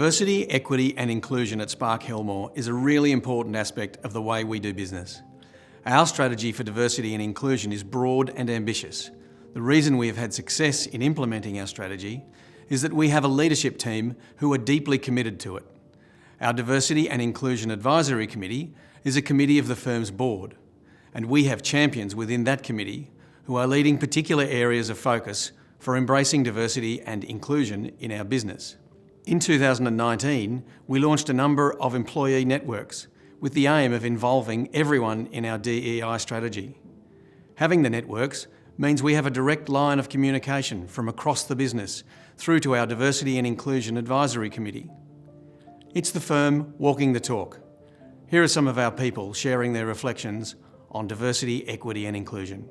Diversity, equity and inclusion at Sparke Helmore is a really important aspect of the way we do business. Our strategy for diversity and inclusion is broad and ambitious. The reason we have had success in implementing our strategy is that we have a leadership team who are deeply committed to it. Our Diversity and Inclusion Advisory Committee is a committee of the firm's board, and we have champions within that committee who are leading particular areas of focus for embracing diversity and inclusion in our business. In 2019, we launched a number of employee networks with the aim of involving everyone in our DEI strategy. Having the networks means we have a direct line of communication from across the business through to our Diversity and Inclusion Advisory Committee. It's the firm walking the talk. Here are some of our people sharing their reflections on diversity, equity and inclusion.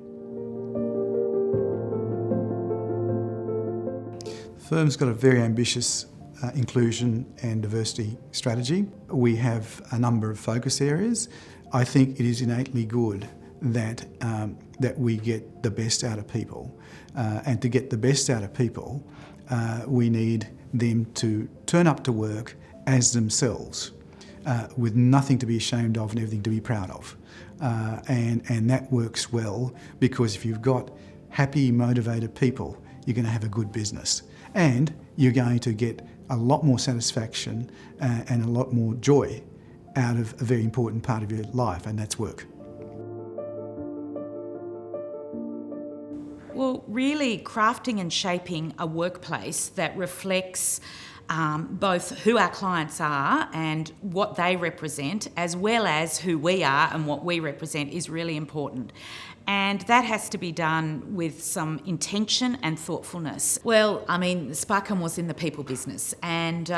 The firm's got a very ambitious inclusion and diversity strategy. We have a number of focus areas. I think it is innately good that we get the best out of people. And to get the best out of people, we need them to turn up to work as themselves, with nothing to be ashamed of and everything to be proud of. And that works well, because if you've got happy, motivated people, you're going to have a good business. And you're going to get a lot more satisfaction and a lot more joy out of a very important part of your life, and that's work. Well, really crafting and shaping a workplace that reflects both who our clients are and what they represent, as well as who we are and what we represent, is really important. And that has to be done with some intention and thoughtfulness. Well, I mean, Sparke was in the people business, and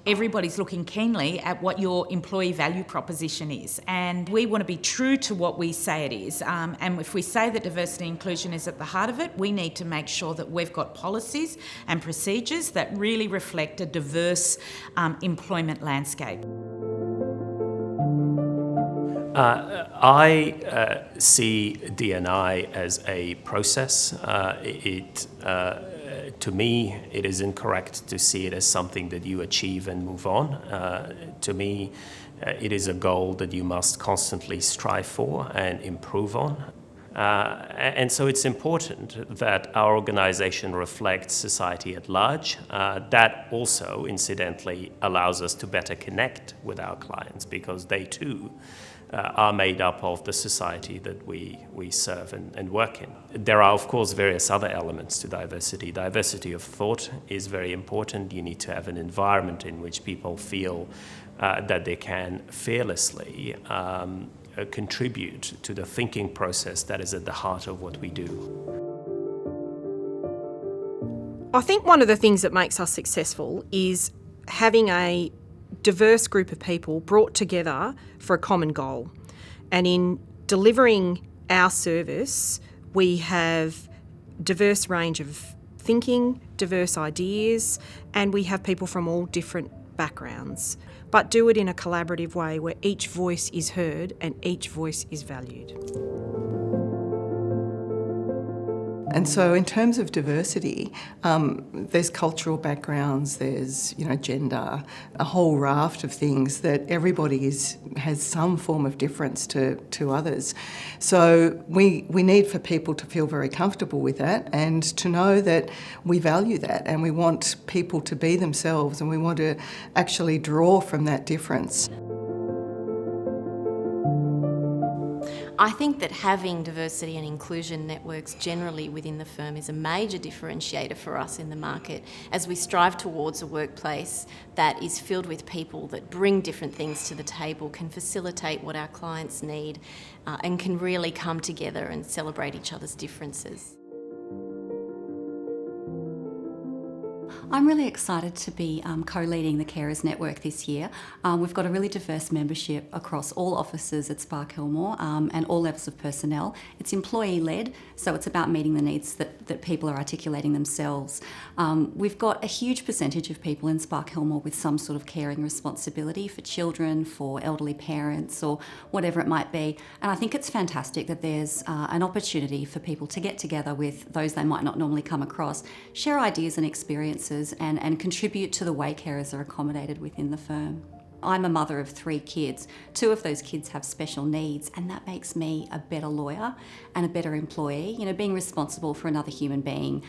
everybody's looking keenly at what your employee value proposition is. And we want to be true to what we say it is. And if we say that diversity and inclusion is at the heart of it, we need to make sure that we've got policies and procedures that really reflect a diverse employment landscape. I see D&I as a process. To me, it is incorrect to see it as something that you achieve and move on. To me, it is a goal that you must constantly strive for and improve on. And so it's important that our organisation reflects society at large. That also, incidentally, allows us to better connect with our clients, because they too are made up of the society that we serve and work in. There are, of course, various other elements to diversity. Diversity of thought is very important. You need to have an environment in which people feel that they can fearlessly contribute to the thinking process that is at the heart of what we do. I think one of the things that makes us successful is having a diverse group of people brought together for a common goal. And in delivering our service, we have diverse range of thinking, diverse ideas, and we have people from all different backgrounds, but do it in a collaborative way where each voice is heard and each voice is valued. And so in terms of diversity, there's cultural backgrounds, there's gender, a whole raft of things that everybody has some form of difference to others. So we need for people to feel very comfortable with that and to know that we value that, and we want people to be themselves, and we want to actually draw from that difference. I think that having diversity and inclusion networks generally within the firm is a major differentiator for us in the market as we strive towards a workplace that is filled with people that bring different things to the table, can facilitate what our clients need, and can really come together and celebrate each other's differences. I'm really excited to be co-leading the Carers Network this year. We've got a really diverse membership across all offices at Sparke Helmore and all levels of personnel. It's employee-led, so it's about meeting the needs that people are articulating themselves. We've got a huge percentage of people in Sparke Helmore with some sort of caring responsibility for children, for elderly parents, or whatever it might be. And I think it's fantastic that there's an opportunity for people to get together with those they might not normally come across, share ideas and experiences, challenges and contribute to the way carers are accommodated within the firm. I'm a mother of 3 kids. 2 of those kids have special needs, and that makes me a better lawyer and a better employee. You know, being responsible for another human being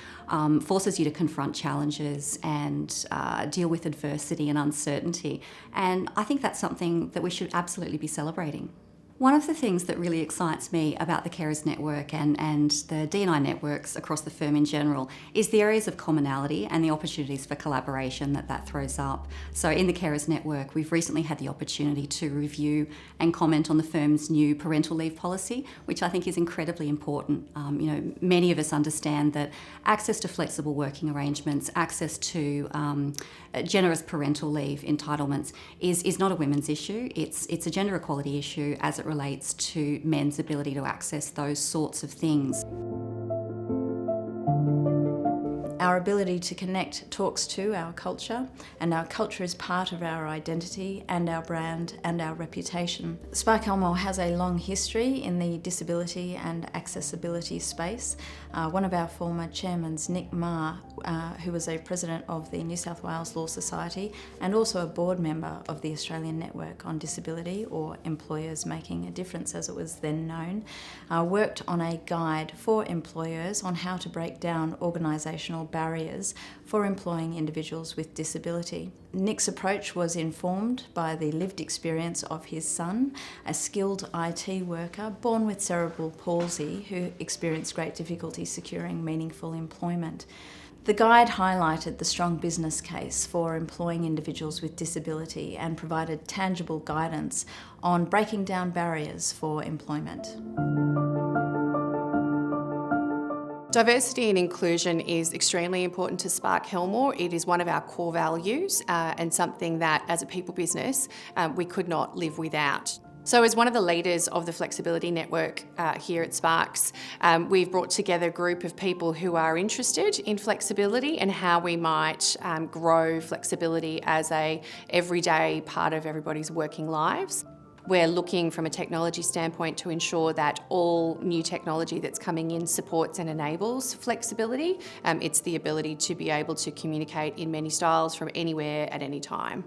forces you to confront challenges and deal with adversity and uncertainty. And I think that's something that we should absolutely be celebrating. One of the things that really excites me about the Carers Network and the D&I networks across the firm in general is the areas of commonality and the opportunities for collaboration that throws up. So in the Carers Network, we've recently had the opportunity to review and comment on the firm's new parental leave policy, which I think is incredibly important. Many of us understand that access to flexible working arrangements, access to generous parental leave entitlements is not a women's issue. It's a gender equality issue as it relates to men's ability to access those sorts of things. Our ability to connect talks to our culture, and our culture is part of our identity and our brand and our reputation. Sparke Helmore has a long history in the disability and accessibility space. One of our former chairmen, Nick Marr, who was a president of the New South Wales Law Society and also a board member of the Australian Network on Disability, or Employers Making a Difference as it was then known, worked on a guide for employers on how to break down organisational barriers for employing individuals with disability. Nick's approach was informed by the lived experience of his son, a skilled IT worker born with cerebral palsy who experienced great difficulty securing meaningful employment. The guide highlighted the strong business case for employing individuals with disability and provided tangible guidance on breaking down barriers for employment. Diversity and inclusion is extremely important to Sparke Helmore. It is one of our core values and something that, as a people business, we could not live without. So as one of the leaders of the Flexibility Network here at Sparks, we've brought together a group of people who are interested in flexibility and how we might grow flexibility as a everyday part of everybody's working lives. We're looking from a technology standpoint to ensure that all new technology that's coming in supports and enables flexibility. It's the ability to be able to communicate in many styles from anywhere at any time.